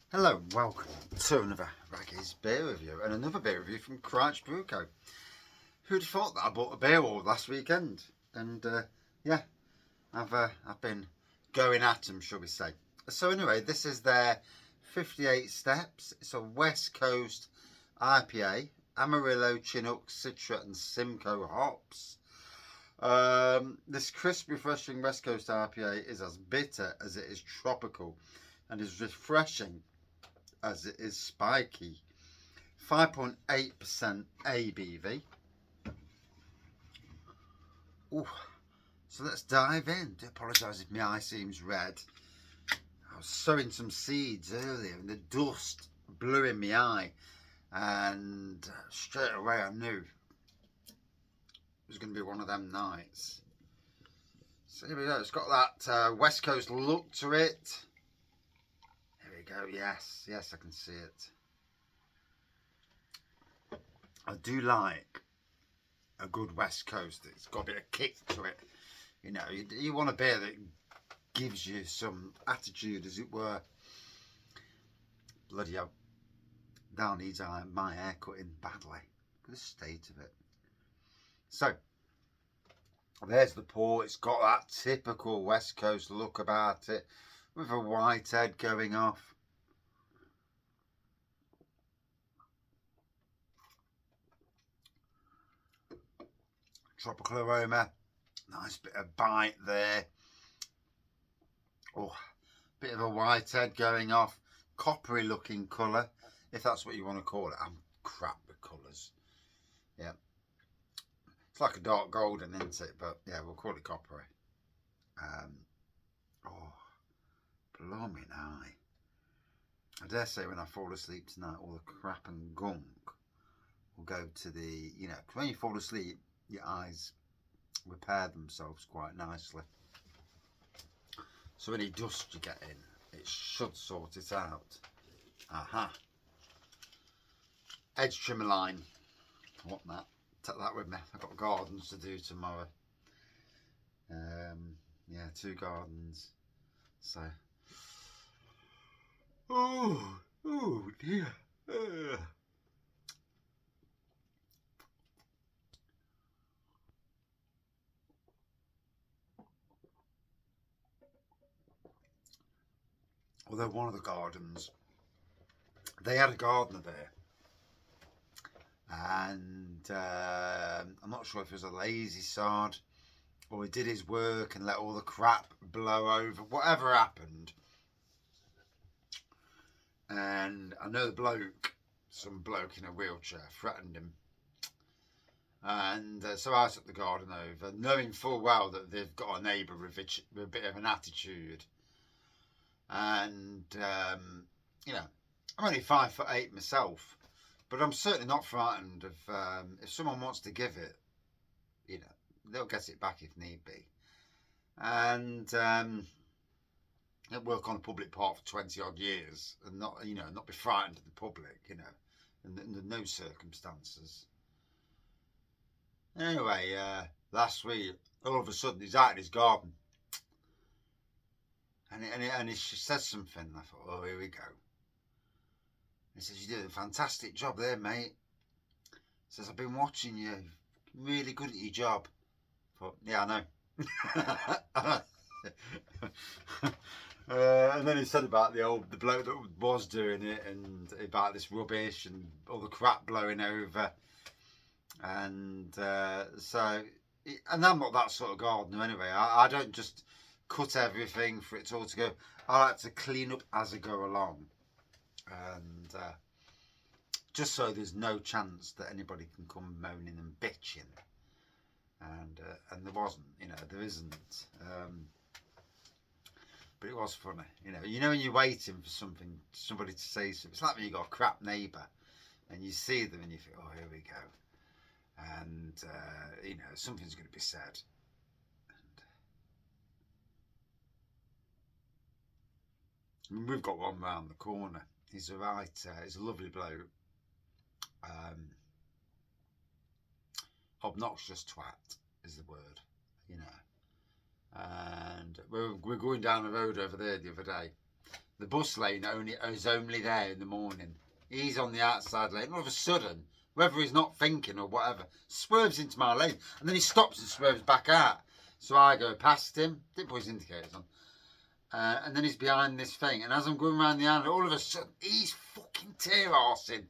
Hello, welcome to another Raggy's beer review and another beer review from Crich Brew Co. Who'd have thought that I bought a beer all last weekend? And yeah, I've been going at them, shall we say. So anyway, this is their 58 Steps. It's a West Coast IPA, Amarillo, Chinook, Citra and Simcoe hops. This crisp, refreshing West Coast IPA is as bitter as it is tropical and is refreshing as it is spiky. 5.8% ABV. Ooh, so let's dive in. I do apologise if my eye seems red. I was sowing some seeds earlier and the dust blew in my eye, and straight away I knew it was going to be one of them nights. So here we go. It's got that West Coast look to it. Here we go. Yes, I can see it. I do like a good West Coast. It's got a bit of kick to it. You know, you want a beer that gives you some attitude, as it were. Bloody hell. Now needs my hair cutting badly. Look at the state of it. So, there's the pour. It's got that typical West Coast look about it, with a white head going off. Tropical aroma, nice bit of bite there. Oh, bit of a white head going off, coppery looking colour, if that's what you want to call it. I'm crap with colours. Yeah, it's like a dark golden, isn't it? But yeah, we'll call it coppery. Oh, blooming eye. I dare say when I fall asleep tonight, all the crap and gunk will go to the, you know, when you fall asleep, your eyes repair themselves quite nicely. So any dust you get in, it should sort it out. Aha. Edge trimmer line. I want that. Take that with me. I've got gardens to do tomorrow. Yeah, 2 gardens. So. Oh dear. Although one of the gardens, they had a gardener there, and I'm not sure if it was a lazy sod or he did his work and let all the crap blow over, whatever happened. And I know the bloke, some bloke in a wheelchair, threatened him. And so I took the garden over, knowing full well that they've got a neighbour with a bit of an attitude. And, you know, I'm only 5'8" myself, but I'm certainly not frightened of, if someone wants to give it, you know, they'll get it back if need be. And I'll work on a public park for 20 odd years and not, you know, not be frightened of the public, you know, under no circumstances. Anyway, last week, all of a sudden, he's out in his garden. And he says something, and I thought, oh, here we go. He says, you did a fantastic job there, mate. He says, I've been watching you. Really good at your job. I thought, yeah, I know. And then he said about the bloke that was doing it, and about this rubbish and all the crap blowing over. And so, and I'm not that sort of gardener anyway. I don't just cut everything for it all to go. I like to clean up as I go along, and just so there's no chance that anybody can come moaning and bitching. And there wasn't, you know, there isn't. But it was funny, you know when you're waiting for somebody to say something. It's like when you got a crap neighbour and you see them and you think, oh, here we go. And you know, something's going to be said. And we've got one round the corner. He's he's a lovely bloke. Obnoxious twat is the word, you know. And we're going down the road over there the other day, the bus lane is only there in the morning. He's on the outside lane. All of a sudden, whether he's not thinking or whatever, swerves into my lane, and then he stops and swerves back out. So I go past him, didn't put his indicators on, and then he's behind this thing. And as I'm going around the island, all of a sudden, he's fucking tear-arsing,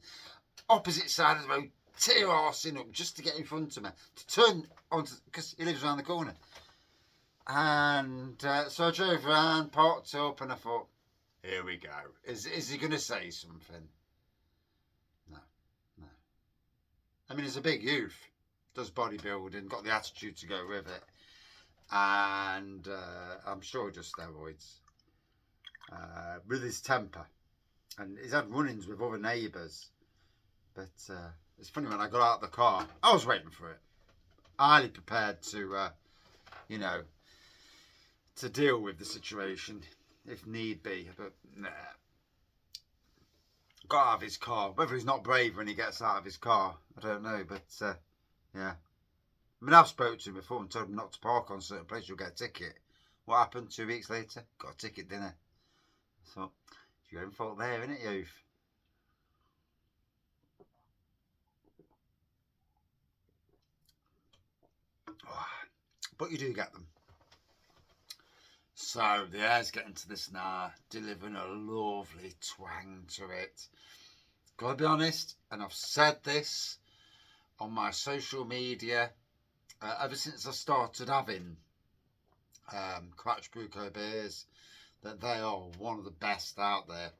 opposite side of the road, tear-arsing up just to get in front of me, to turn onto, because he lives around the corner. And so I drove around, parked up, and I thought, here we go. Is he going to say something? No. I mean, he's a big youth, does bodybuilding, got the attitude to go with it. And I'm sure just steroids. With his temper. And he's had run-ins with other neighbours. But it's funny, when I got out of the car, I was waiting for it. Highly prepared to, to deal with the situation if need be. But nah. Got out of his car. Whether he's not brave when he gets out of his car, I don't know. But yeah. I mean, I've spoken to him before and told him not to park on certain places, you'll get a ticket. What happened 2 weeks later? Got a ticket, didn't I? So, it's your own fault there, isn't it, youth? Oh, but you do get them. So, the air's getting to this now, delivering a lovely twang to it. Gotta be honest, and I've said this on my social media, ever since I started having Crich Brew Co beers, that they are one of the best out there.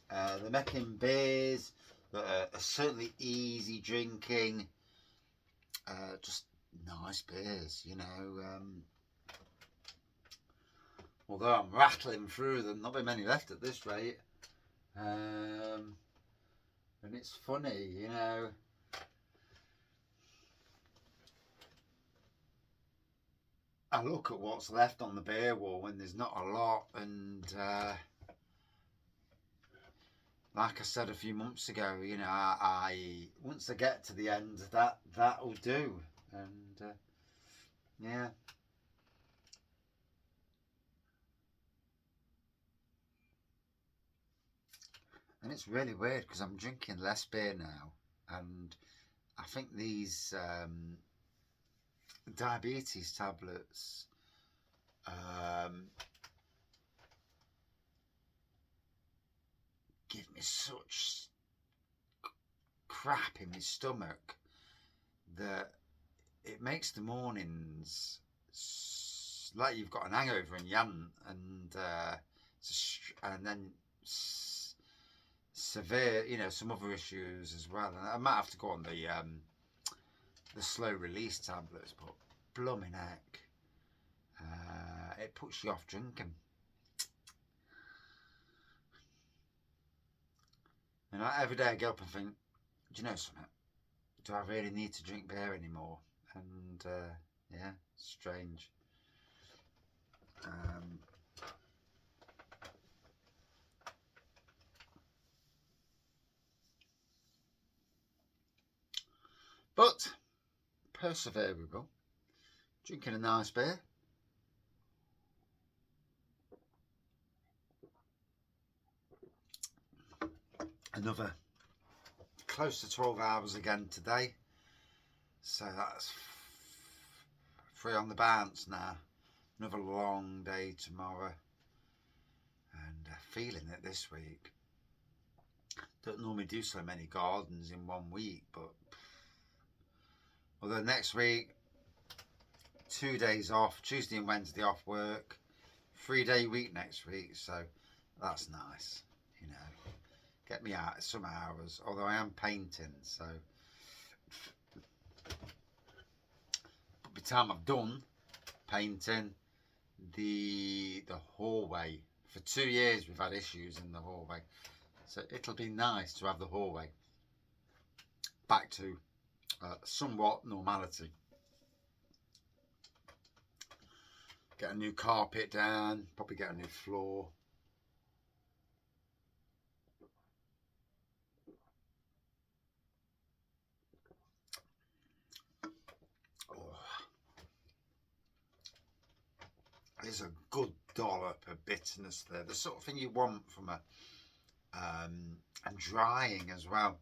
They're making beers that are certainly easy drinking, just nice beers, although I'm rattling through them, not very many left at this rate. And it's funny, I look at what's left on the beer wall when there's not a lot, and like I said a few months ago, I once I get to the end, that'll do, and yeah. And it's really weird because I'm drinking less beer now, and I think these diabetes tablets give me such crap in my stomach that it makes the mornings like you've got an hangover and you haven't, and then severe, some other issues as well. And I might have to go on the slow release tablets, but blooming heck, it puts you off drinking. And every day I get up and think, do you know something? Do I really need to drink beer anymore? And yeah, strange. But persevere we will. Drinking a nice beer. Another close to 12 hours again today. So that's 3 on the bounce now. Another long day tomorrow. And feeling it this week. Don't normally do so many gardens in 1 week, but although next week 2 days off, Tuesday and Wednesday off work, 3-day week next week, so that's nice, get me out some hours, although I am painting, so by the time I've done painting the hallway, for 2 years we've had issues in the hallway, so it'll be nice to have the hallway back to somewhat normality. Get a new carpet down, probably get a new floor. Oh. It's a good dollop of bitterness there. The sort of thing you want from a and drying as well.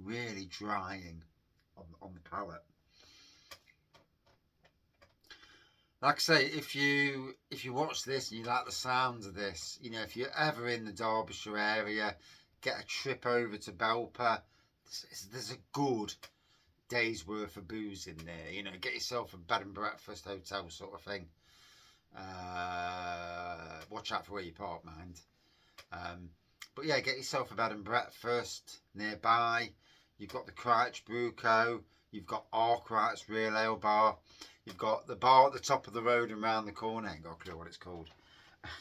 Really drying on the palate. Like I say, if you watch this and you like the sounds of this, you know, if you're ever in the Derbyshire area, get a trip over to Belper. There's a good day's worth of booze in there. You know, get yourself a bed and breakfast hotel sort of thing. Watch out for where you park, mind. But yeah, get yourself a bed and breakfast nearby. You've got the Crich Brew Co. You've got Arkwright's Real Ale Bar. You've got the bar at the top of the road and round the corner. I ain't got a clue what it's called.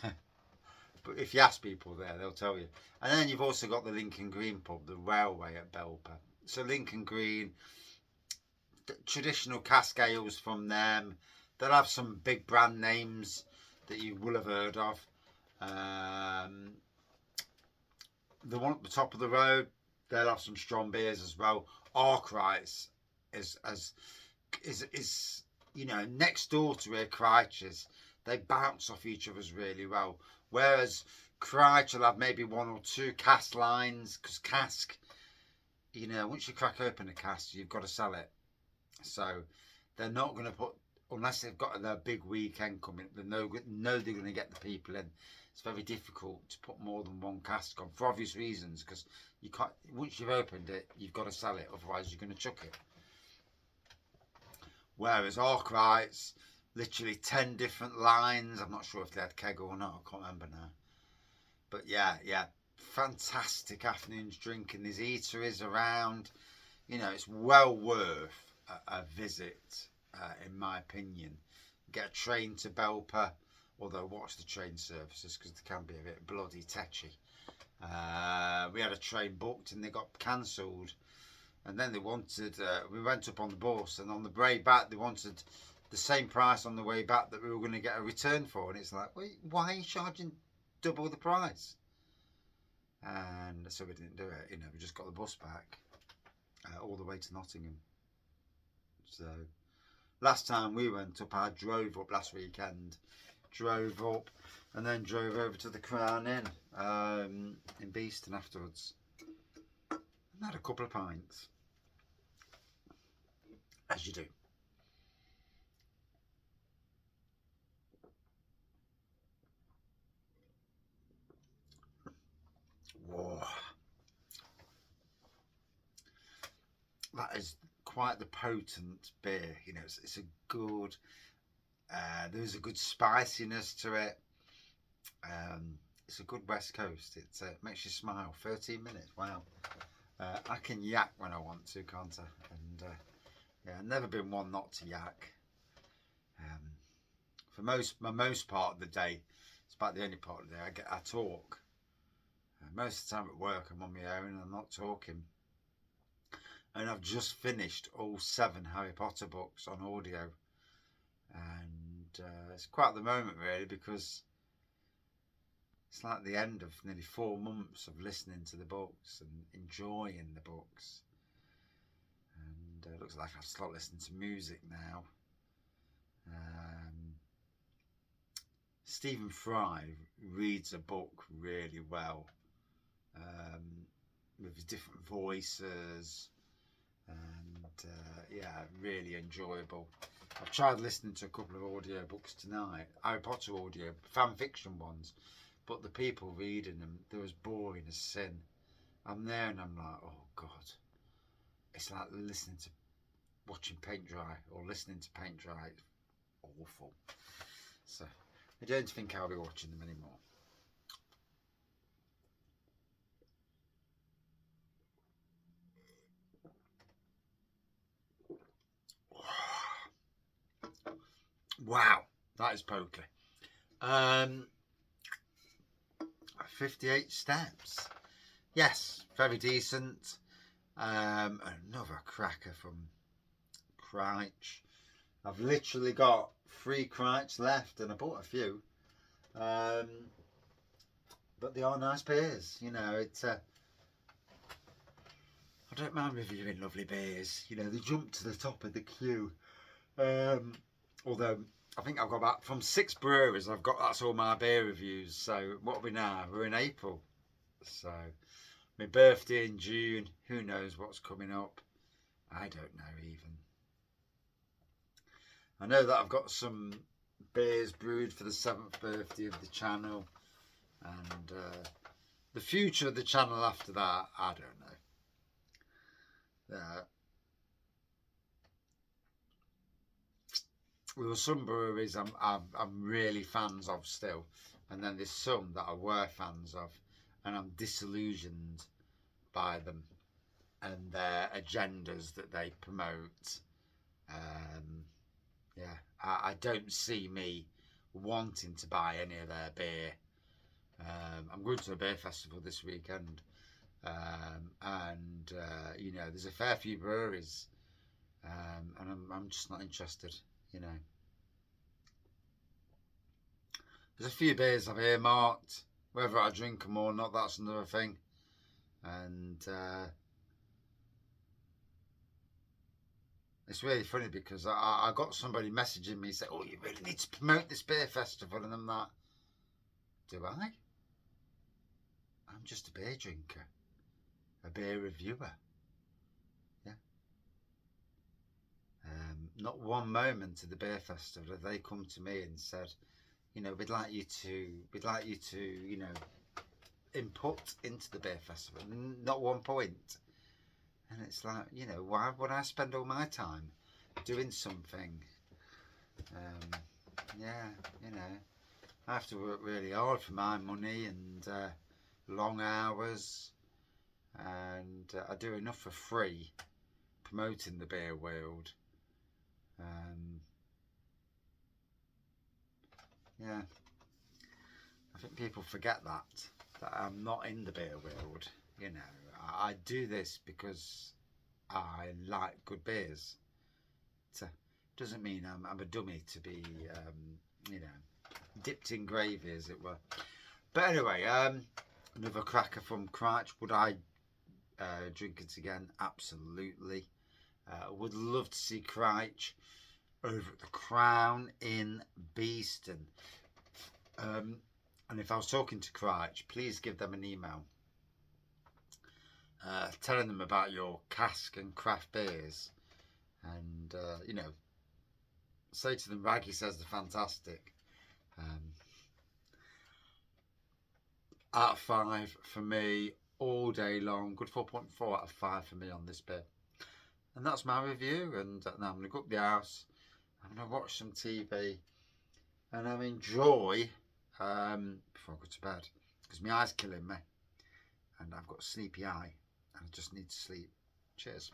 But if you ask people there, they'll tell you. And then you've also got the Lincoln Green pub, the railway at Belper. So Lincoln Green, traditional cask ales from them. They'll have some big brand names that you will have heard of. The one at the top of the road, they'll have some strong beers as well. Arkwright's is you know, next door to where Crich is. They bounce off each other's really well. Whereas Crich will have maybe one or two cask lines, because cask, you know, once you crack open a cask, you've got to sell it. So they're not going to put, unless they've got their big weekend coming, they know they're going to get the people in. It's very difficult to put more than one cask on for obvious reasons, because you can't. Once you've opened it, you've got to sell it, otherwise you're going to chuck it. Whereas Arkwright's literally 10 different lines. I'm not sure if they had keg or not. I can't remember now. But yeah, fantastic afternoons drinking. There's eateries around. You know, it's well worth a visit, in my opinion. Get a train to Belper, although watch the train services because they can be a bit bloody tetchy. We had a train booked and they got cancelled. And then they wanted, we went up on the bus, and on the way back they wanted the same price on the way back that we were going to get a return for. And it's like, wait, why are you charging double the price? And so we didn't do it. You know, we just got the bus back all the way to Nottingham. So last time we went up, I drove up last weekend. Drove up and then drove over to the Crown Inn in Beeston afterwards. And had a couple of pints. As you do. Whoa. That is quite the potent beer. You know, it's a good, there's a good spiciness to it. It's a good West Coast. It makes you smile. 13 minutes, wow. I can yak when I want to, can't I? And yeah, I've never been one not to yak. For most part of the day, it's about the only part of the day I talk. Most of the time at work, I'm on my own and I'm not talking. And I've just finished all 7 Harry Potter books on audio. And it's quite the moment, really, because it's like the end of nearly 4 months of listening to the books and enjoying the books. And it looks like I've started listening to music now. Stephen Fry reads a book really well, with his different voices, and yeah, really enjoyable. I've tried listening to a couple of audiobooks tonight, Harry Potter audio, fan fiction ones, but the people reading them, they're as boring as sin. I'm there and I'm like, oh God, it's like watching paint dry or listening to paint dry. It's awful. So I don't think I'll be watching them anymore. Wow, that is poker. 58 steps. Yes, very decent. Another cracker from Crich. I've literally got 3 Crich left, and I bought a few. But they are nice beers. You know, it's I don't mind reviewing lovely beers. You know, they jump to the top of the queue. Although I think I've got about from 6 breweries. That's all my beer reviews. So what are we now? We're in April. So my birthday in June. Who knows what's coming up? I don't know even. I know that I've got some beers brewed for the 7th birthday of the channel, and the future of the channel after that, I don't know. There were some breweries I'm really fans of still, and then there's some that I were fans of, and I'm disillusioned by them and their agendas that they promote. Yeah, I don't see me wanting to buy any of their beer. I'm going to a beer festival this weekend, and you know, there's a fair few breweries, and I'm just not interested. You know, there's a few beers I've earmarked. Whether I drink them or not, that's another thing. And it's really funny because I got somebody messaging me saying, "Oh, you really need to promote this beer festival," and I'm like, "Do I? I'm just a beer drinker, a beer reviewer." Yeah. Not one moment at the beer festival have they come to me and said, "You know, we'd like you to, you know, input into the beer festival." Not one point. And it's like, you know, why would I spend all my time doing something? Yeah, you know, I have to work really hard for my money and long hours, and I do enough for free promoting the beer world. Yeah, I think people forget that I'm not in the beer world. You know, I do this because I like good beers. It doesn't mean I'm a dummy to be, you know, dipped in gravy, as it were. But anyway, another cracker from Crich. Would I drink it again? Absolutely. Would love to see Crich over at the Crown in Beeston. And if I was talking to Crich, please give them an email telling them about your cask and craft beers, and you know, say to them Raggy says they're fantastic. Out of 5 for me all day long. Good 4.4 out of 5 for me on this beer. And that's my review. And now I'm going to go up the house. I'm going to watch some TV, and I'll enjoy before I go to bed, because my eye's killing me and I've got a sleepy eye and I just need to sleep. Cheers.